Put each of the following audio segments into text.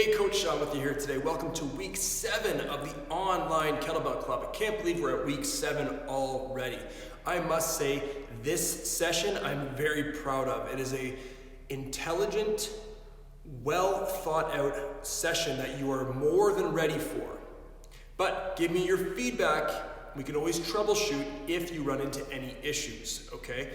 Hey, Coach Sean with you here today. Welcome to week 7 of the online Kettlebell Club. I can't believe we're at week 7 already. I must say, this session I'm very proud of. It is a intelligent, well thought out session that you are more than ready for. But give me your feedback. We can always troubleshoot if you run into any issues, okay?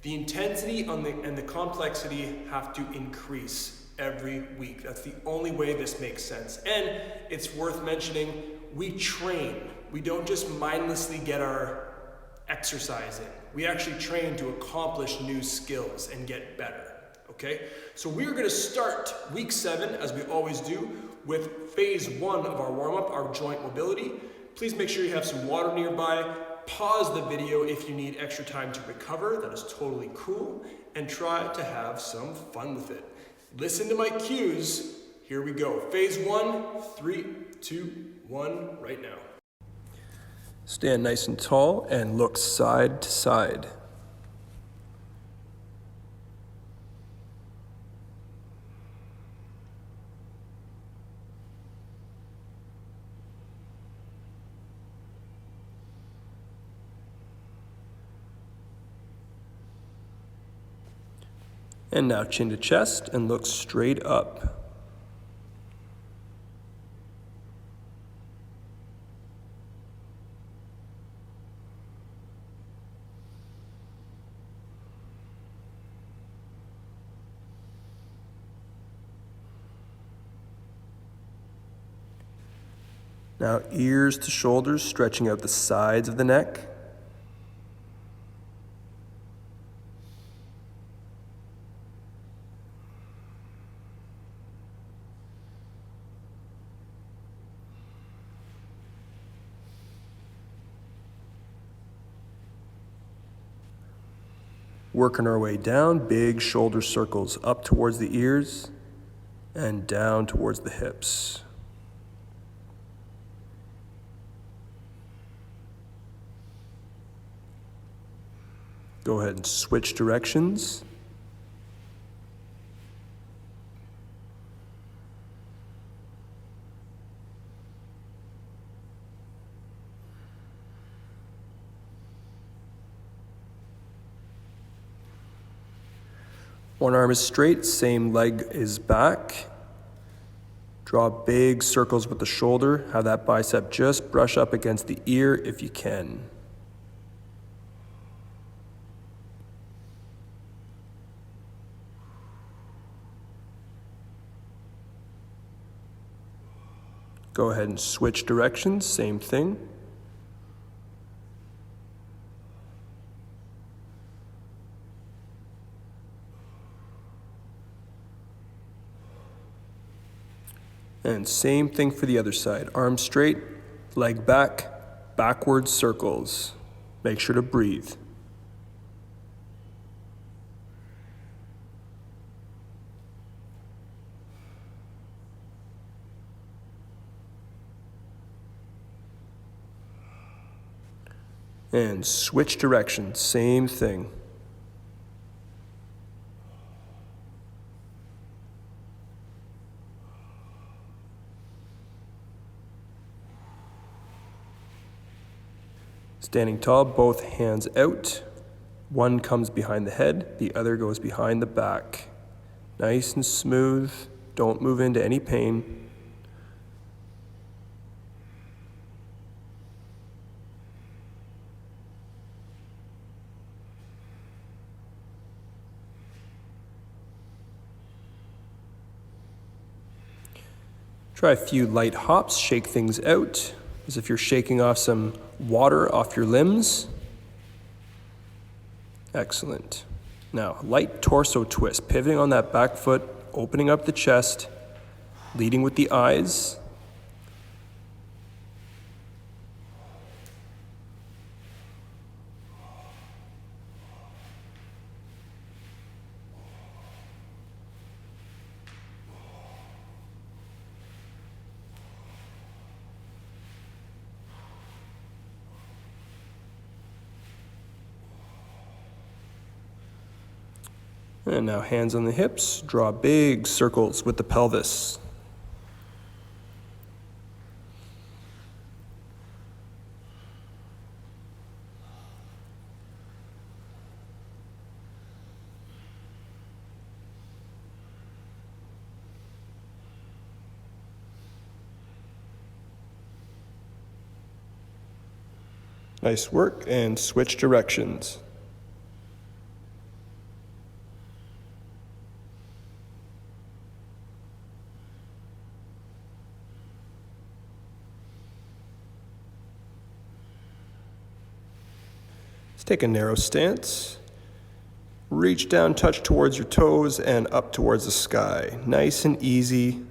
The intensity and the complexity have to increase every week. That's the only way this makes sense. And it's worth mentioning, we train. We don't just mindlessly get our exercise in. We actually train to accomplish new skills and get better, okay? So we're gonna start week 7, as we always do, with phase 1 of our warm-up, our joint mobility. Please make sure you have some water nearby. Pause the video if you need extra time to recover. That is totally cool. And try to have some fun with it. Listen to my cues. Here we go. Phase 1, 3, 2, 1, right now. Stand nice and tall and look side to side. And now chin to chest and look straight up. Now ears to shoulders, stretching out the sides of the neck. Working our way down, big shoulder circles up towards the ears and down towards the hips. Go ahead and switch directions. One arm is straight, same leg is back. Draw big circles with the shoulder. Have that bicep just brush up against the ear if you can. Go ahead and switch directions, same thing. And same thing for the other side. Arm straight, leg back, backwards circles. Make sure to breathe. And switch direction, same thing. Standing tall, both hands out. One comes behind the head, the other goes behind the back. Nice and smooth, don't move into any pain. Try a few light hops, shake things out, as if you're shaking off some water off your limbs. Excellent. Now, light torso twist, pivoting on that back foot, opening up the chest, leading with the eyes. And now hands on the hips, draw big circles with the pelvis. Nice work, and switch directions. Let's take a narrow stance. Reach down, touch towards your toes, and up towards the sky. Nice and easy.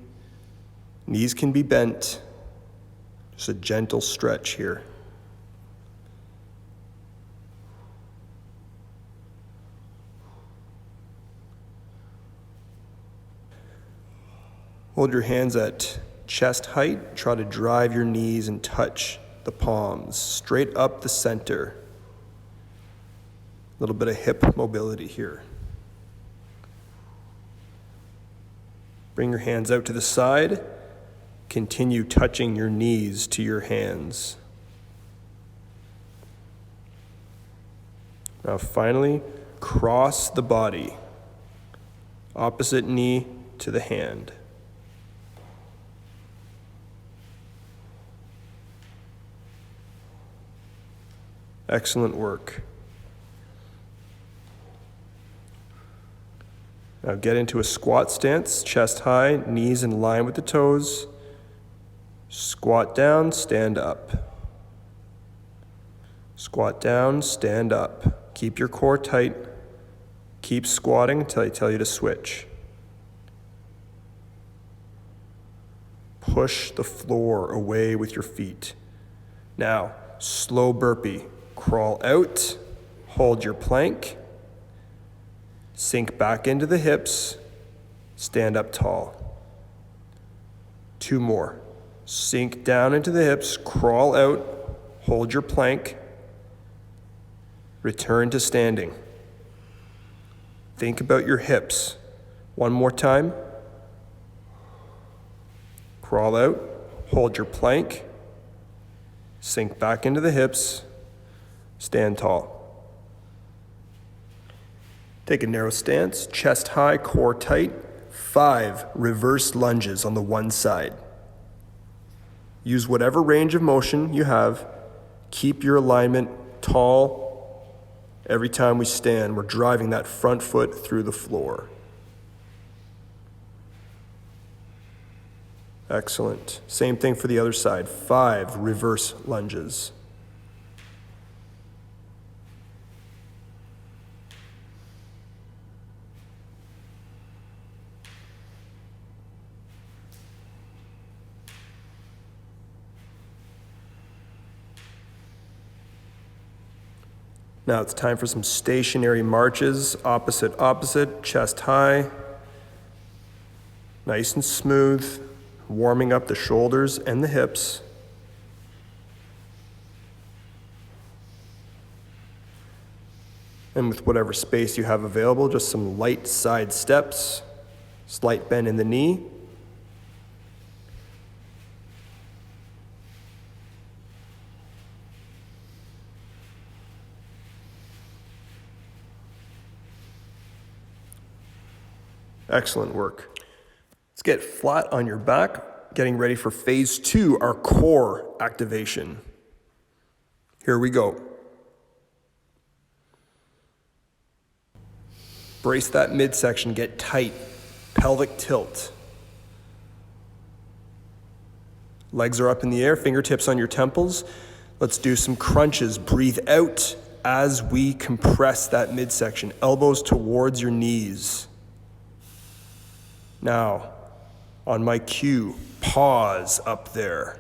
Knees can be bent. Just a gentle stretch here. Hold your hands at chest height. Try to drive your knees and touch the palms straight up the center. A little bit of hip mobility here. Bring your hands out to the side. Continue touching your knees to your hands. Now finally, cross the body. Opposite knee to the hand. Excellent work. Now get into a squat stance, chest high, knees in line with the toes. Squat down, stand up. Squat down, stand up. Keep your core tight. Keep squatting until I tell you to switch. Push the floor away with your feet. Now, slow burpee. Crawl out, hold your plank. Sink back into the hips, stand up tall. 2 more. Sink down into the hips, crawl out, hold your plank. Return to standing. Think about your hips. 1 more time. Crawl out, hold your plank. Sink back into the hips, stand tall. Take a narrow stance, chest high, core tight. 5 reverse lunges on the one side. Use whatever range of motion you have. Keep your alignment tall. Every time we stand, we're driving that front foot through the floor. Excellent. Same thing for the other side. 5 reverse lunges. Now it's time for some stationary marches, opposite, chest high. Nice and smooth, warming up the shoulders and the hips. And with whatever space you have available, just some light side steps, slight bend in the knee. Excellent work. Let's get flat on your back, getting ready for phase 2, our core activation. Here we go. Brace that midsection, get tight, pelvic tilt. Legs are up in the air, fingertips on your temples. Let's do some crunches. Breathe out as we compress that midsection, elbows towards your knees. Now, on my cue, pause up there.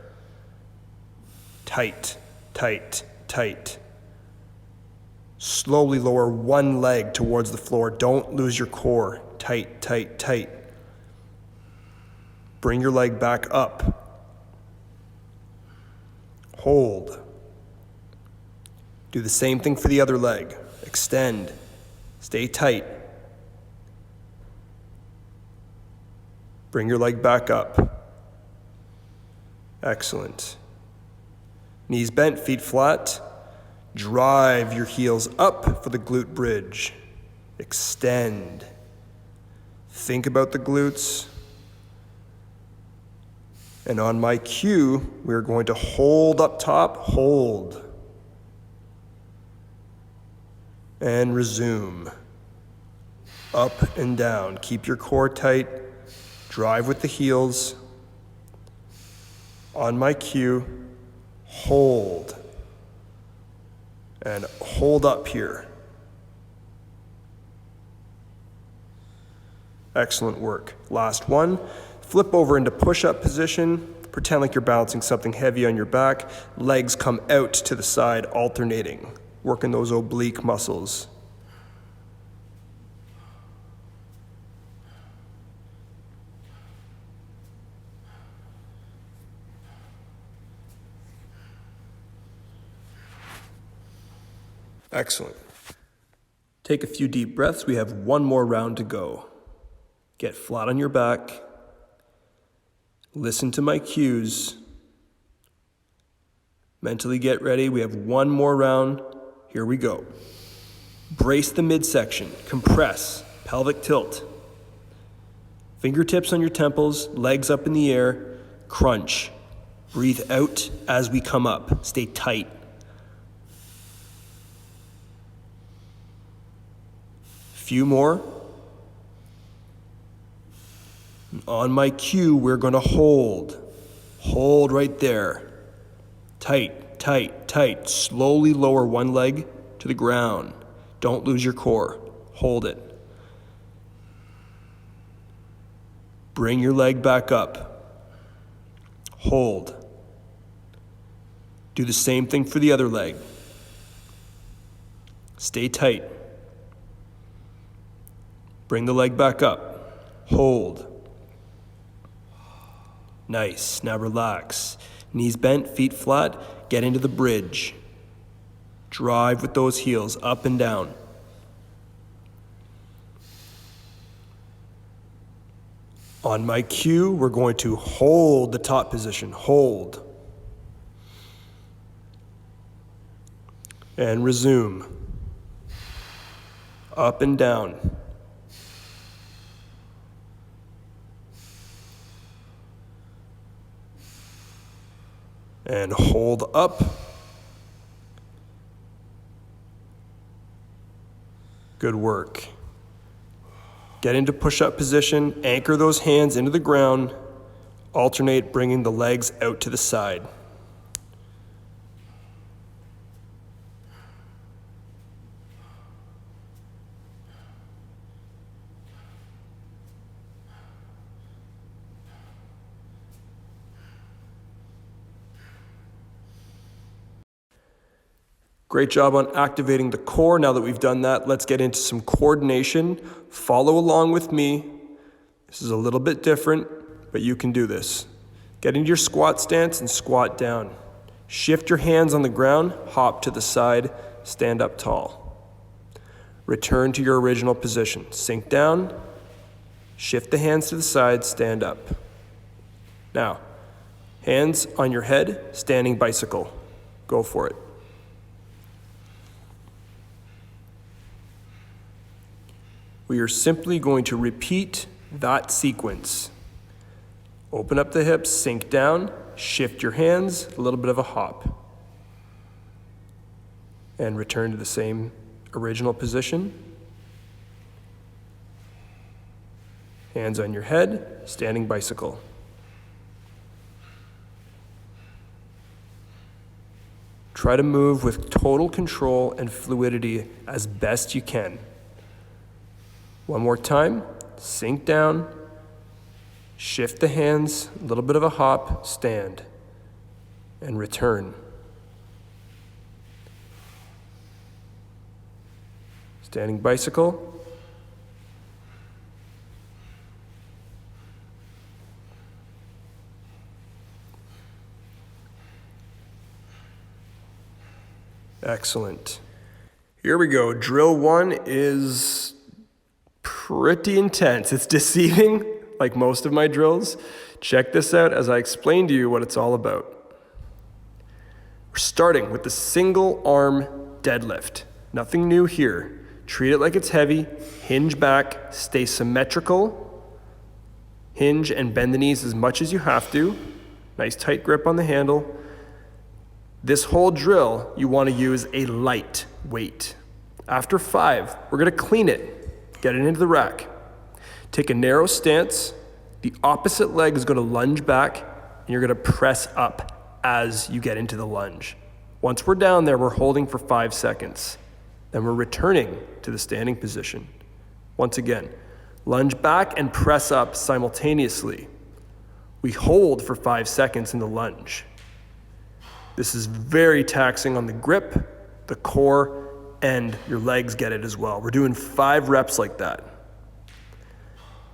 Tight, tight, tight. Slowly lower one leg towards the floor. Don't lose your core. Tight, tight, tight. Bring your leg back up. Hold. Do the same thing for the other leg. Extend. Stay tight. Bring your leg back up. Excellent. Knees bent, feet flat. Drive your heels up for the glute bridge. Extend. Think about the glutes. And on my cue, we're going to hold up top, hold. And resume. Up and down. Keep your core tight. Drive with the heels. On my cue, hold. And hold up here. Excellent work. Last one. Flip over into push-up position. Pretend like you're balancing something heavy on your back. Legs come out to the side, alternating. Working those oblique muscles. Excellent. Take a few deep breaths. We have one more round to go. Get flat on your back. Listen to my cues. Mentally get ready. We have one more round. Here we go. Brace the midsection. Compress. Pelvic tilt. Fingertips on your temples. Legs up in the air. Crunch. Breathe out as we come up. Stay tight. Few more. On my cue, we're going to hold. Hold right there. Tight, tight, tight. Slowly lower one leg to the ground. Don't lose your core. Hold it. Bring your leg back up. Hold. Do the same thing for the other leg. Stay tight. Bring the leg back up. Hold. Nice. Now relax. Knees bent, feet flat. Get into the bridge. Drive with those heels up and down. On my cue, we're going to hold the top position. Hold. And resume. Up and down. And hold up. Good work. Get into push-up position, anchor those hands into the ground, alternate bringing the legs out to the side. Great job on activating the core. Now that we've done that, let's get into some coordination. Follow along with me. This is a little bit different, but you can do this. Get into your squat stance and squat down. Shift your hands on the ground, hop to the side, stand up tall. Return to your original position. Sink down, shift the hands to the side, stand up. Now, hands on your head, standing bicycle. Go for it. We are simply going to repeat that sequence. Open up the hips, sink down, shift your hands, a little bit of a hop. And return to the same original position. Hands on your head, standing bicycle. Try to move with total control and fluidity as best you can. One more time, sink down, shift the hands, a little bit of a hop, stand, and return. Standing bicycle. Excellent. Here we go. Drill 1 is pretty intense. It's deceiving, like most of my drills. Check this out as I explain to you what it's all about. We're starting with the single arm deadlift. Nothing new here. Treat it like it's heavy. Hinge back. Stay symmetrical. Hinge and bend the knees as much as you have to. Nice tight grip on the handle. This whole drill, you want to use a light weight. After 5, we're gonna clean it, get it into the rack. Take a narrow stance, the opposite leg is gonna lunge back, and you're gonna press up as you get into the lunge. Once we're down there, we're holding for 5 seconds. Then we're returning to the standing position. Once again, lunge back and press up simultaneously. We hold for 5 seconds in the lunge. This is very taxing on the grip, the core, and your legs get it as well. We're doing 5 reps like that.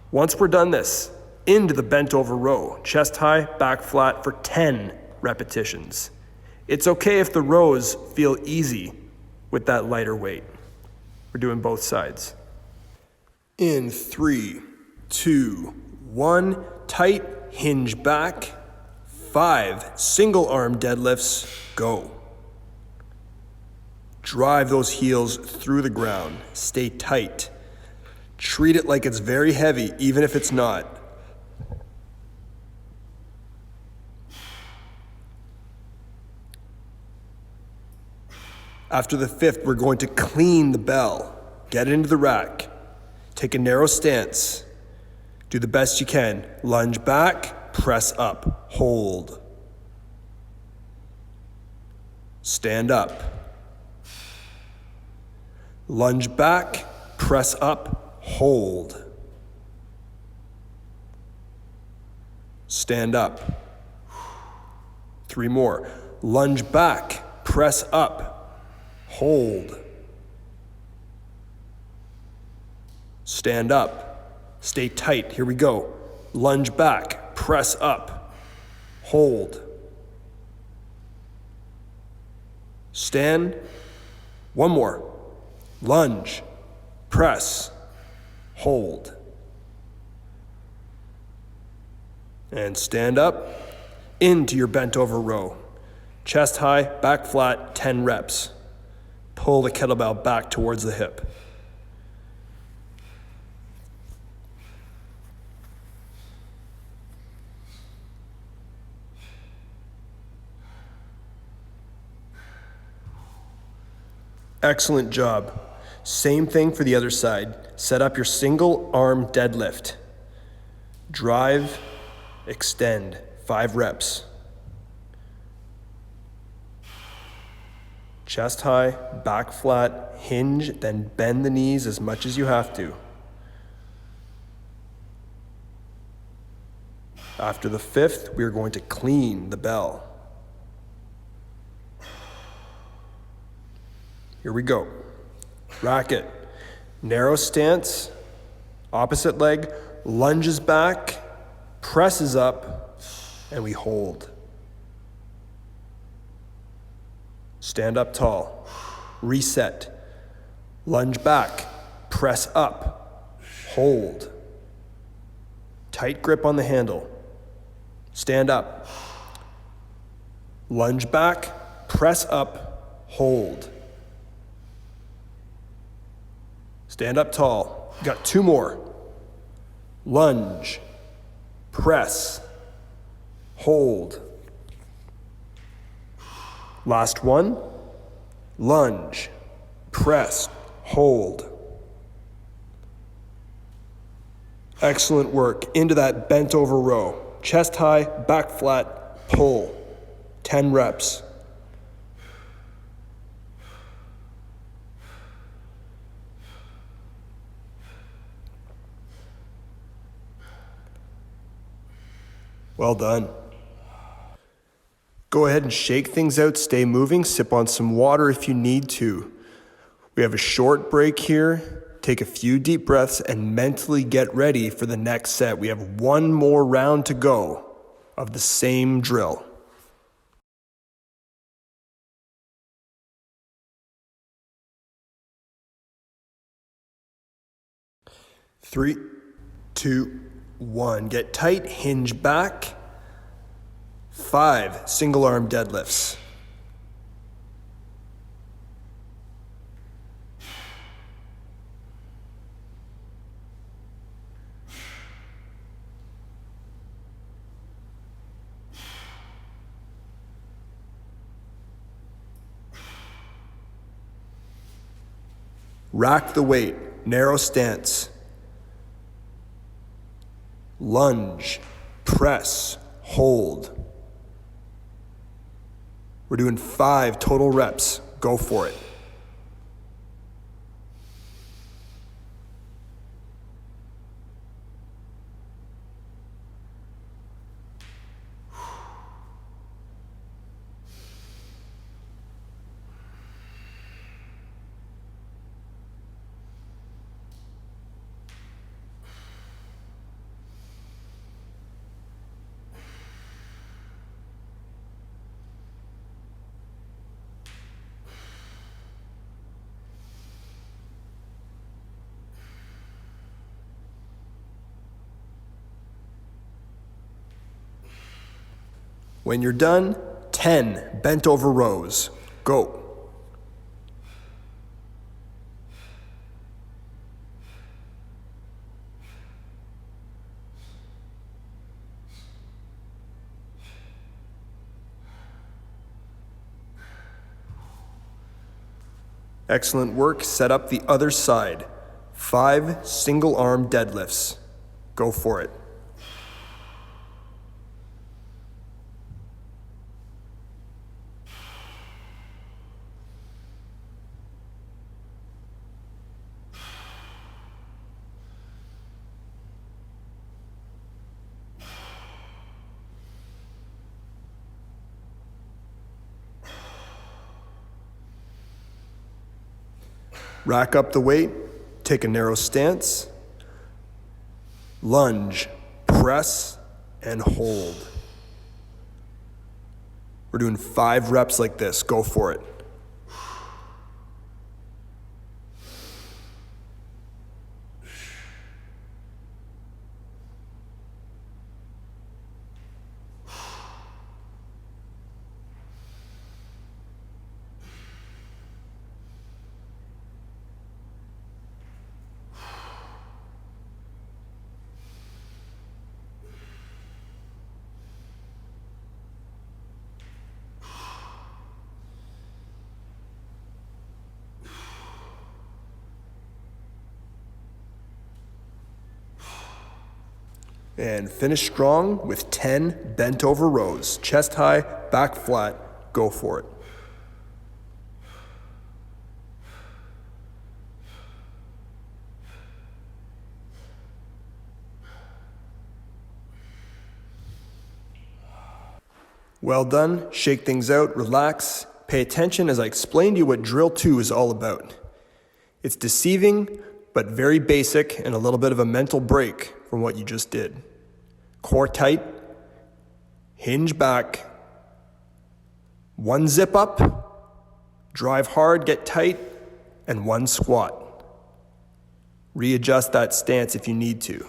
Once we're done this, into the bent over row, chest high, back flat for 10 repetitions. It's okay if the rows feel easy with that lighter weight. We're doing both sides. In 3, 2, 1, tight, hinge back. 5, single arm deadlifts, go. Drive those heels through the ground. Stay tight. Treat it like it's very heavy, even if it's not. After the 5th, we're going to clean the bell. Get it into the rack. Take a narrow stance. Do the best you can. Lunge back, press up, hold. Stand up. Lunge back, press up, hold. Stand up. 3 more. Lunge back, press up, hold. Stand up. Stay tight. Here we go. Lunge back, press up, hold. Stand. 1 more. Lunge, press, hold. And stand up into your bent over row. Chest high, back flat, 10 reps. Pull the kettlebell back towards the hip. Excellent job. Same thing for the other side. Set up your single arm deadlift. Drive, extend, 5 reps. Chest high, back flat, hinge, then bend the knees as much as you have to. After the 5th, we are going to clean the bell. Here we go. Rack it. Narrow stance, opposite leg, lunges back, presses up, and we hold. Stand up tall. Reset. Lunge back, press up, hold. Tight grip on the handle. Stand up. Lunge back, press up, hold. Stand up tall. Got 2 more. Lunge, press, hold. Last one. Lunge, press, hold. Excellent work. Into that bent over row. Chest high, back flat, pull. 10 reps. Well done. Go ahead and shake things out, stay moving, sip on some water if you need to. We have a short break here. Take a few deep breaths and mentally get ready for the next set. We have 1 more round to go of the same drill. Three, 2, 1. Get tight, hinge back. 5 single arm deadlifts. Rack the weight, narrow stance. Lunge, press, hold. We're doing 5 total reps. Go for it. When you're done, 10 bent over rows. Go. Excellent work. Set up the other side. 5 single arm deadlifts. Go for it. Rack up the weight, take a narrow stance, lunge, press, and hold. We're doing 5 reps like this. Go for it. And finish strong with 10 bent over rows. Chest high, back flat. Go for it. Well done. Shake things out, relax. Pay attention as I explain to you what drill 2 is all about. It's deceiving, but very basic and a little bit of a mental break from what you just did. Core tight, hinge back, 1 zip up, drive hard, get tight, and 1 squat. Readjust that stance if you need to.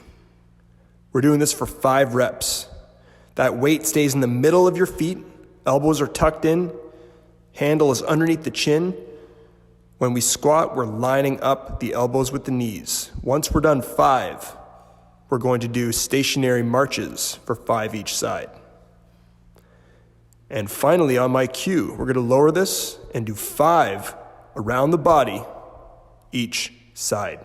We're doing this for 5 reps. That weight stays in the middle of your feet, elbows are tucked in, handle is underneath the chin. When we squat, we're lining up the elbows with the knees. Once we're done 5, we're going to do stationary marches for 5 each side. And finally, on my cue, we're going to lower this and do 5 around the body each side.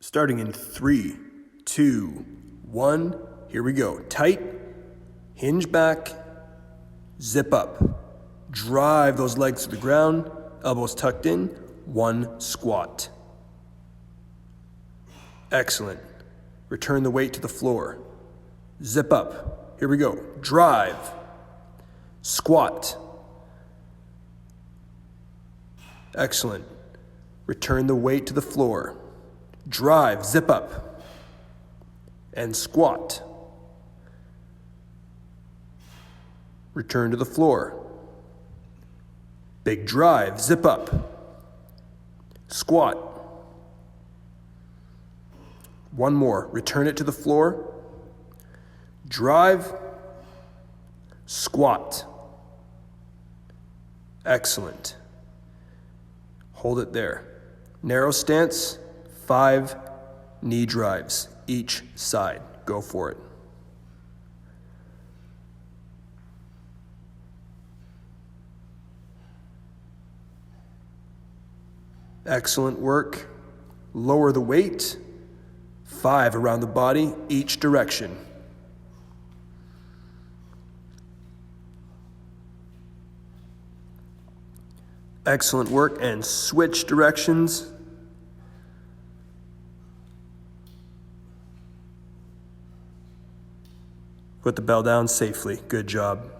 Starting in 3, 2, 1, here we go. Tight, hinge back, zip up. Drive those legs to the ground, elbows tucked in, 1 squat. Excellent. Return the weight to the floor. Zip up. Here we go. Drive, squat. Excellent. Return the weight to the floor. Drive, zip up, and squat. Return to the floor. Big drive, zip up, squat. 1 more, return it to the floor. Drive, squat. Excellent. Hold it there. Narrow stance, 5 knee drives each side. Go for it. Excellent work. Lower the weight. 5 around the body, each direction. Excellent work, and switch directions. Put the bell down safely. Good job.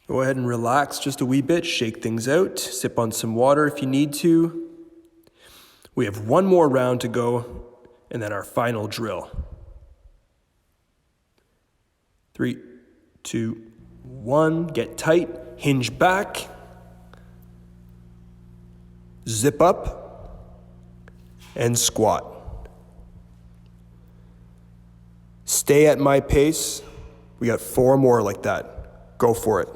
Go ahead and relax just a wee bit, shake things out, sip on some water if you need to. We have one more round to go, and then our final drill. 3, 2, 1, get tight, hinge back, zip up, and squat. Stay at my pace. We got 4 more like that. Go for it.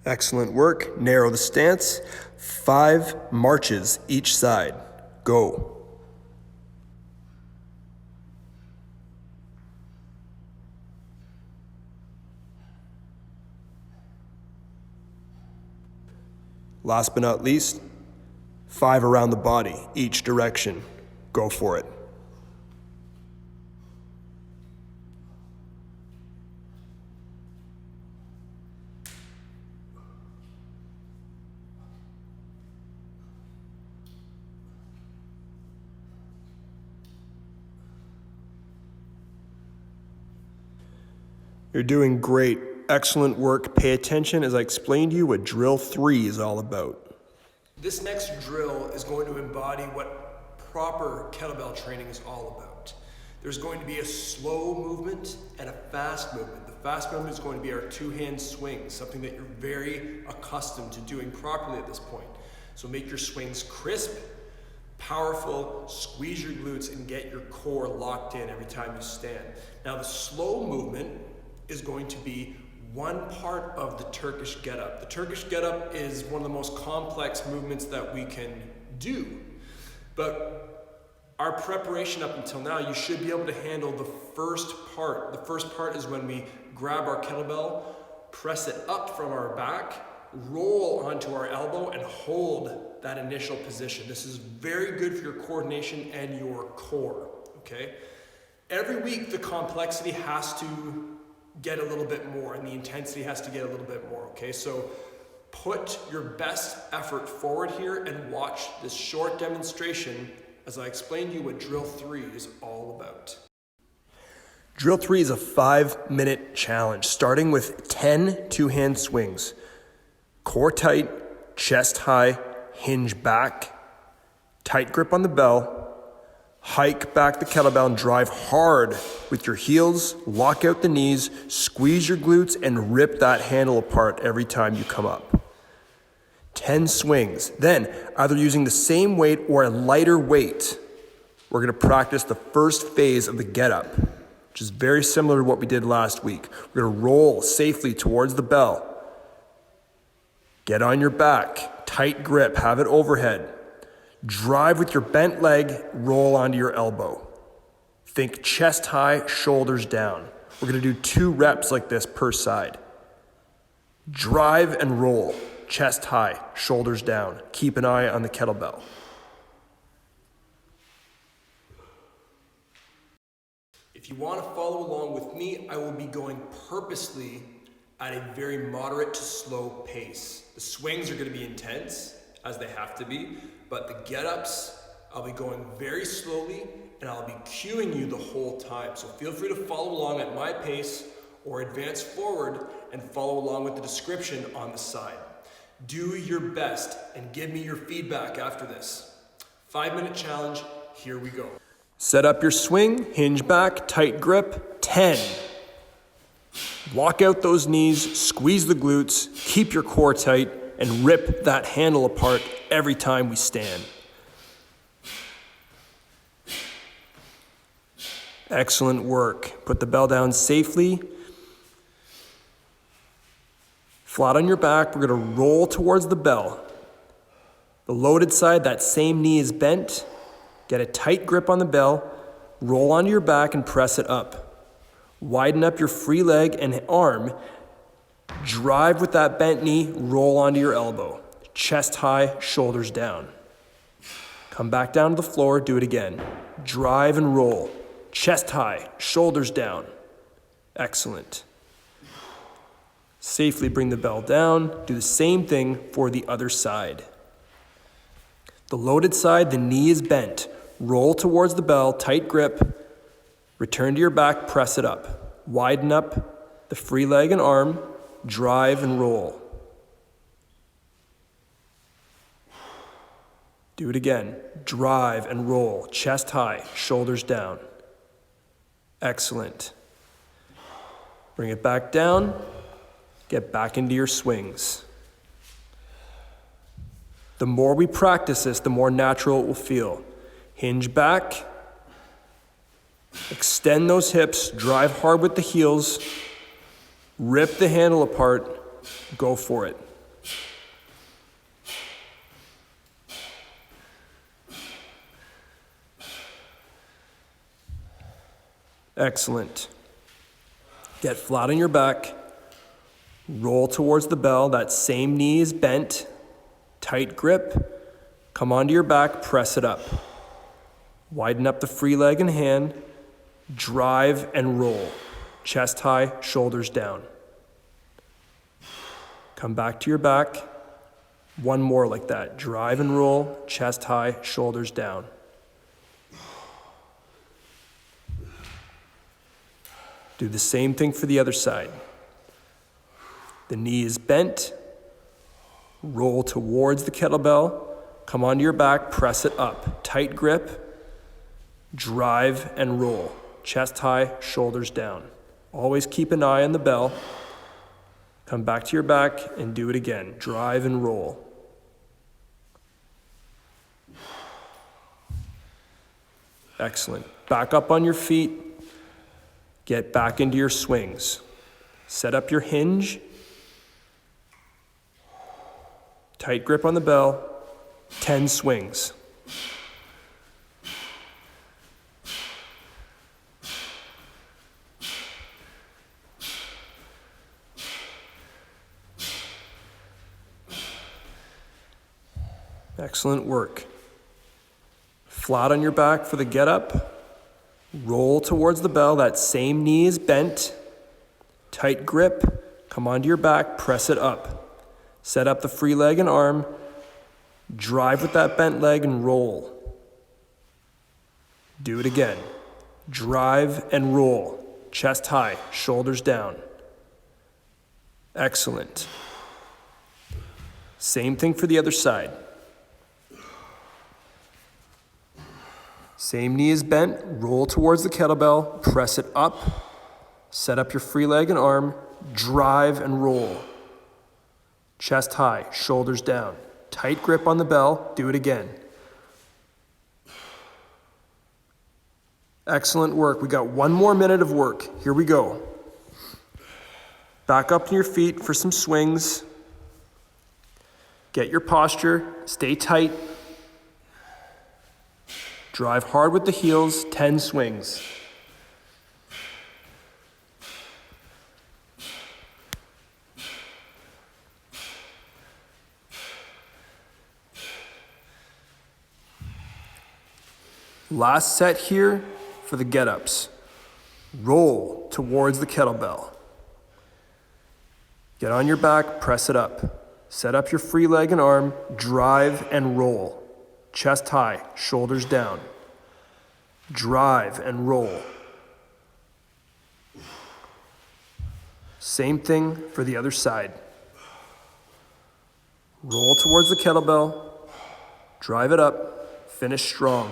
Excellent work. Narrow the stance. 5 marches each side. Go. Last but not least, 5 around the body, each direction. Go for it. You're doing great. Excellent work. Pay attention as I explain to you what drill 3 is all about. This next drill is going to embody what proper kettlebell training is all about. There's going to be a slow movement and a fast movement. The fast movement is going to be our 2-hand swing, something that you're very accustomed to doing properly at this point. So make your swings crisp, powerful, squeeze your glutes, and get your core locked in every time you stand. Now the slow movement is going to be one part of the Turkish get-up. The Turkish get-up is one of the most complex movements that we can do. But our preparation up until now, you should be able to handle the first part. The first part is when we grab our kettlebell, press it up from our back, roll onto our elbow, and hold that initial position. This is very good for your coordination and your core, okay? Every week, the complexity has to get a little bit more and the intensity has to get a little bit more, okay? So put your best effort forward here and watch this short demonstration as I explain to you what drill 3 is all about. Drill 3 is a 5-minute challenge, starting with 10 2-hand swings. Core tight, chest high, hinge back, tight grip on the bell, hike back the kettlebell and drive hard with your heels, lock out the knees, squeeze your glutes, and rip that handle apart every time you come up. 10 swings. Then, either using the same weight or a lighter weight, we're gonna practice the first phase of the get-up, which is very similar to what we did last week. We're gonna roll safely towards the bell. Get on your back, tight grip, have it overhead. Drive with your bent leg, roll onto your elbow. Think chest high, shoulders down. We're gonna do 2 reps like this per side. Drive and roll, chest high, shoulders down. Keep an eye on the kettlebell. If you wanna follow along with me, I will be going purposely at a very moderate to slow pace. The swings are gonna be intense, as they have to be, but the get-ups, I'll be going very slowly and I'll be cueing you the whole time. So feel free to follow along at my pace or advance forward and follow along with the description on the side. Do your best and give me your feedback after this. 5-minute challenge, here we go. Set up your swing, hinge back, tight grip, 10. Lock out those knees, squeeze the glutes, keep your core tight, and rip that handle apart every time we stand. Excellent work. Put the bell down safely. Flat on your back, we're going to roll towards the bell. The loaded side, that same knee is bent. Get a tight grip on the bell, roll onto your back and press it up. Widen up your free leg and arm. Drive with that bent knee, roll onto your elbow. Chest high, shoulders down. Come back down to the floor, do it again. Drive and roll. Chest high, shoulders down. Excellent. Safely bring the bell down. Do the same thing for the other side. The loaded side, the knee is bent. Roll towards the bell, tight grip. Return to your back, press it up. Widen up the free leg and arm. Drive and roll. Do it again. Drive and roll. Chest high, shoulders down. Excellent. Bring it back down. Get back into your swings. The more we practice this, the more natural it will feel. Hinge back. Extend those hips. Drive hard with the heels. Rip the handle apart. Go for it. Excellent. Get flat on your back. Roll towards the bell. That same knee is bent. Tight grip. Come onto your back. Press it up. Widen up the free leg and hand. Drive and roll. Chest high, shoulders down. Come back to your back. One more like that. Drive and roll. Chest high, shoulders down. Do the same thing for the other side. The knee is bent. Roll towards the kettlebell. Come onto your back, press it up. Tight grip. Drive and roll. Chest high, shoulders down. Always keep an eye on the bell. Come back to your back and do it again. Drive and roll. Excellent. Back up on your feet. Get back into your swings. Set up your hinge. Tight grip on the bell. 10 swings. Excellent work. Flat on your back for the get up. Roll towards the bell. That same knee is bent. Tight grip. Come onto your back. Press it up. Set up the free leg and arm. Drive with that bent leg and roll. Do it again. Drive and roll. Chest high, shoulders down. Excellent. Same thing for the other side. Same knee is bent, roll towards the kettlebell, press it up, set up your free leg and arm, drive and roll. Chest high, shoulders down. Tight grip on the bell, do it again. Excellent work. We got one more minute of work. Here we go. Back up to your feet for some swings. Get your posture, stay tight. Drive hard with the heels, 10 swings. Last set here for the get-ups. Roll towards the kettlebell. Get on your back, press it up. Set up your free leg and arm, drive and roll. Chest high, shoulders down. Drive and roll. Same thing for the other side. Roll towards the kettlebell, drive it up, finish strong.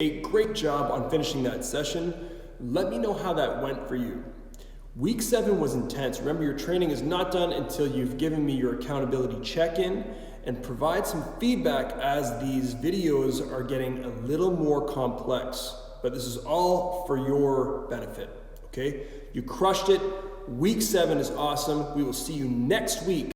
A great job on finishing that session. Let me know how that went for you. Week 7 was intense. Remember, your training is not done until you've given me your accountability check-in, and provide some feedback as these videos are getting a little more complex. But this is all for your benefit, okay? You crushed it. Week 7 is awesome. We will see you next week.